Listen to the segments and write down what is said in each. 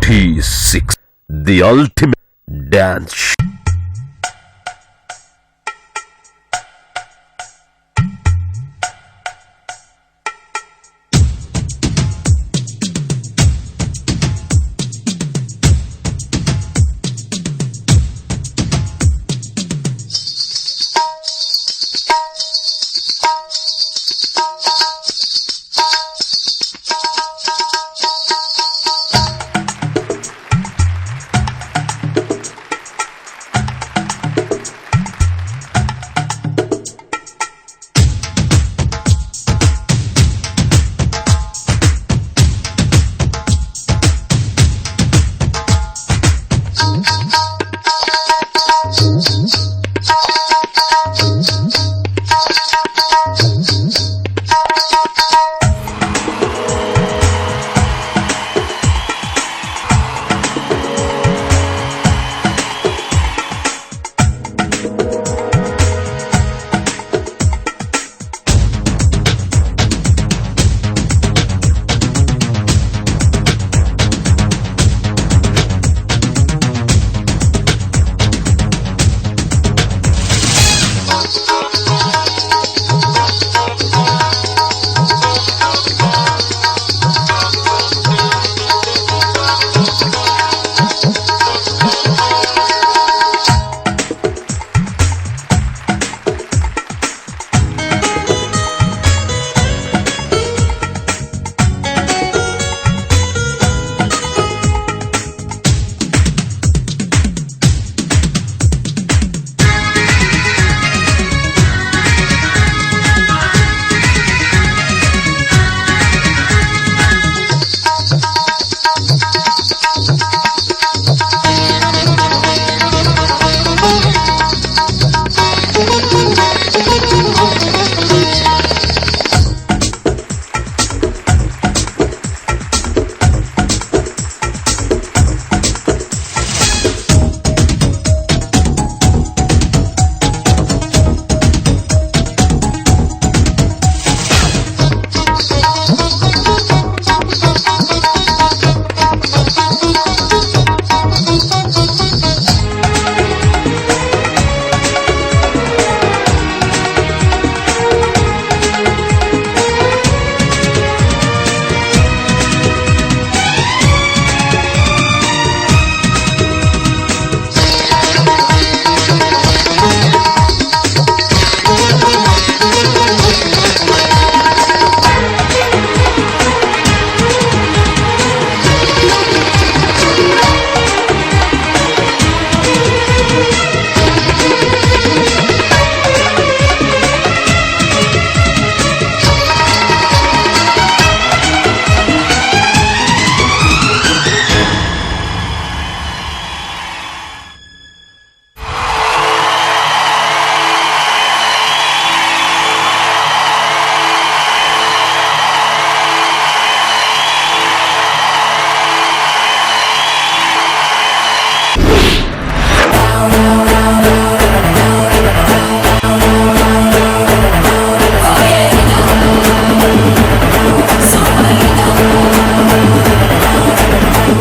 T6, the ultimate dance show.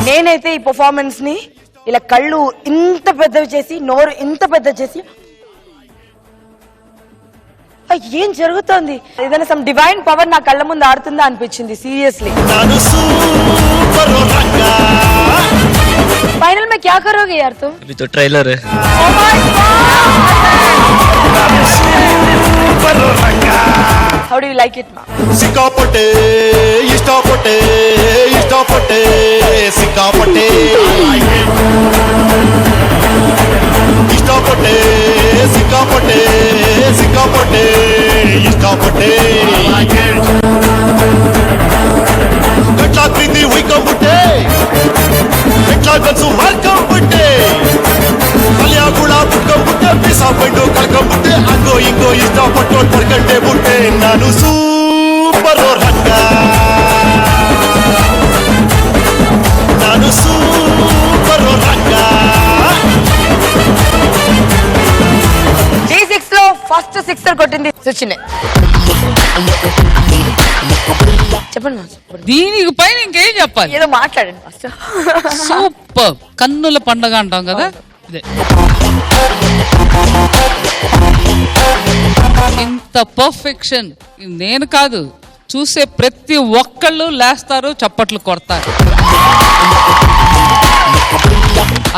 నేనైతే ఈ performance ని ఇలా కళ్ళు ఇంత పెద్దవి చేసి నోరు ఇంత పెద్ద చేసి ఏం జరుగుతోంది ఏదైనా సమ్ డివైన్ పవర్ నా కళ్ళ ముందు ఆడుతుందా అనిపించింది సీరియస్లీ फाइनल में क्या करोगे यार तुम? अभी तो ट्रेलर है। Oh my God! How do you like it, ma? सिक्कापटे, इष्टापटे, इष्टापटे, सिक्कापटे, इष्टापटे, सिक्कापटे, सिक्कापटे, इष्टापटे, कटला क्रीती हुई कंबुटे, कटला कंसु मार कंबुटे, कलिया गुड़ा कंबुटे, पिसा पंडो कल कंबुटे, अंगो इंगो इष्टापटो परकंटे बुटे, नानु super ranga, नानु super ranga. G6 లో ఫస్ట్ సిక్సర్ కొట్టింది సుచినే. చెప్పండి మాస్టర్. దీనికి పైన ఇంకేం చెప్పాలి? ఏదో మాట్లాడండి మాస్టర్. సూపర్. కన్నుల పండగ అంటాం కదా, ఇదే. ఇంత పర్ఫెక్షన్ నేను కాదు, చూసే ప్రతి ఒక్కళ్ళు లేస్తారు, చప్పట్లు కొడతారు.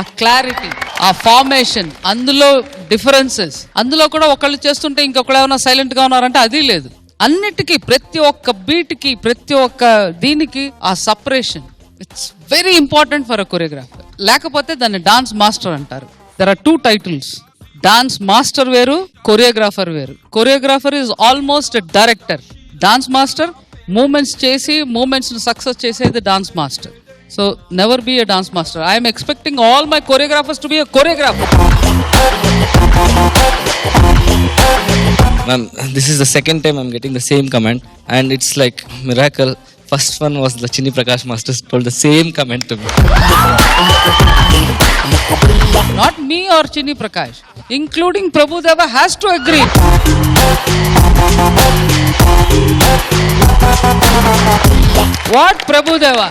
ఆ క్లారిటీ, ఆ ఫార్మేషన్, అందులో డిఫరెన్సెస్, అందులో కూడా ఒకళ్ళు చేస్తుంటే ఇంకొకళ్ళు ఏమైనా సైలెంట్ గా ఉన్నారంటే అది లేదు. అన్నిటికీ ప్రతి ఒక్క బీట్ కి ప్రతి ఒక్క దీనికి ఆ separation it's very important for a choreographer. లేకపోతే దాన్ని డాన్స్ మాస్టర్ అంటారు. There are 2 titles. Dance master వేరు, కొరియోగ్రాఫర్ వేరు. Choreographer is almost director. Dance master movements చేసి మూమెంట్స్ సక్సెస్ చేసేది dance master. So never be a dance master. I'm expecting all my choreographers to be a choreographer. Ma'am, this is the second time I'm getting the same comment and it's like miracle. First one was the Chini Prakash Masters told the same comment to me. Not me or Chini Prakash, including Prabhu Deva has to agree. What Prabhu Deva?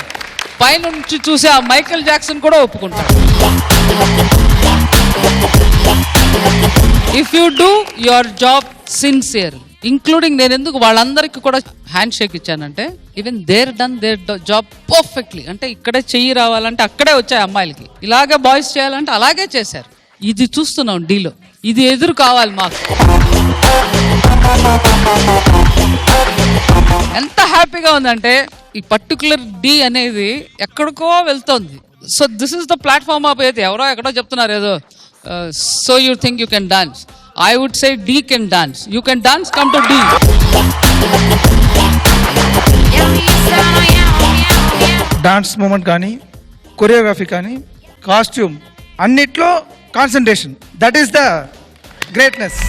పై నుంచి చూసి ఆ Michael Jackson కూడా ఒప్పుకుంటాడు. If you do your job sincere, including నేను ఎందుకు వాళ్ళందరికీ కూడా హ్యాండ్ షేక్ ఇచ్చానంటే even they're done their job perfectly. అంటే ఇక్కడే చెయ్యి రావాలంటే అక్కడే వచ్చాయి అమ్మాయిలకి, ఇలాగే బాయ్స్ చేయాలంటే అలాగే చేశారు. ఇది చూస్తున్నాం డీలో, ఇది ఎదురు కావాలి మాకు. ఎంత హ్యాపీగా ఉందంటే ఈ పర్టికులర్ డి అనేది ఎక్కడికో వెళ్తోంది. So this is the platform of ఏది. ఎవరో ఎక్కడో చెప్తున్నారు ఏదో, so you think you can dance. I would say D can dance. You can dance, come to D. Dance movement కానీ కొరియోగ్రఫీ కానీ కాస్ట్యూమ్ అన్నిట్లో concentration, that is the greatness.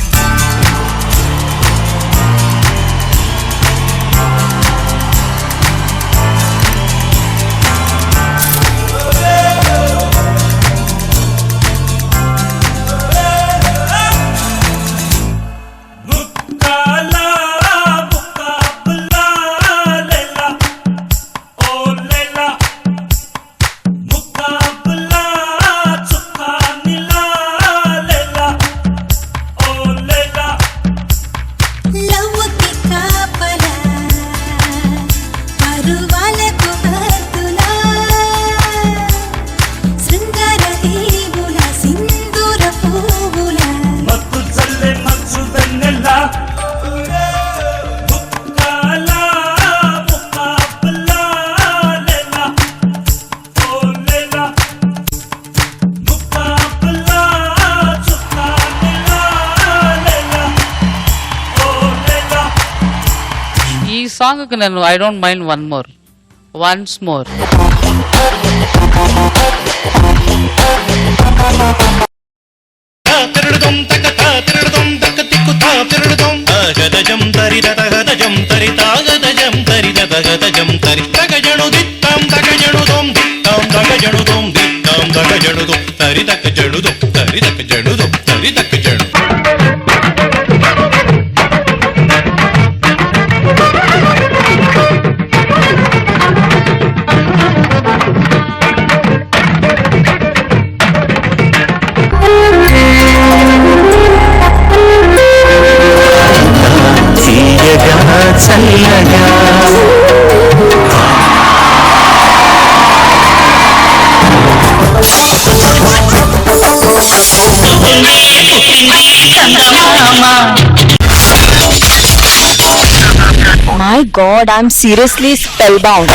సాంగ్కి నేను I don't mind once more. My God, I'm seriously spellbound.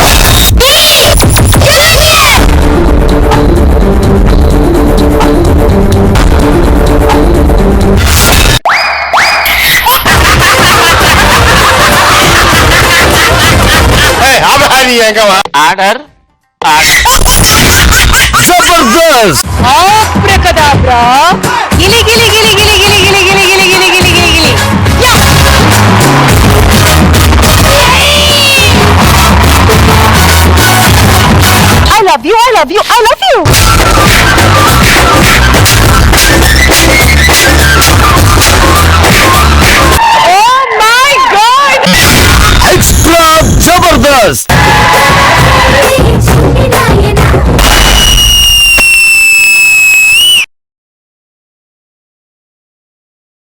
Order. Zabardast. Abracadabra. Gili gili gili gili gili gili gili gili gili gili gili gili. Yeah. I love you. I love you. I love you. Oh my God. Extra Zabardast. First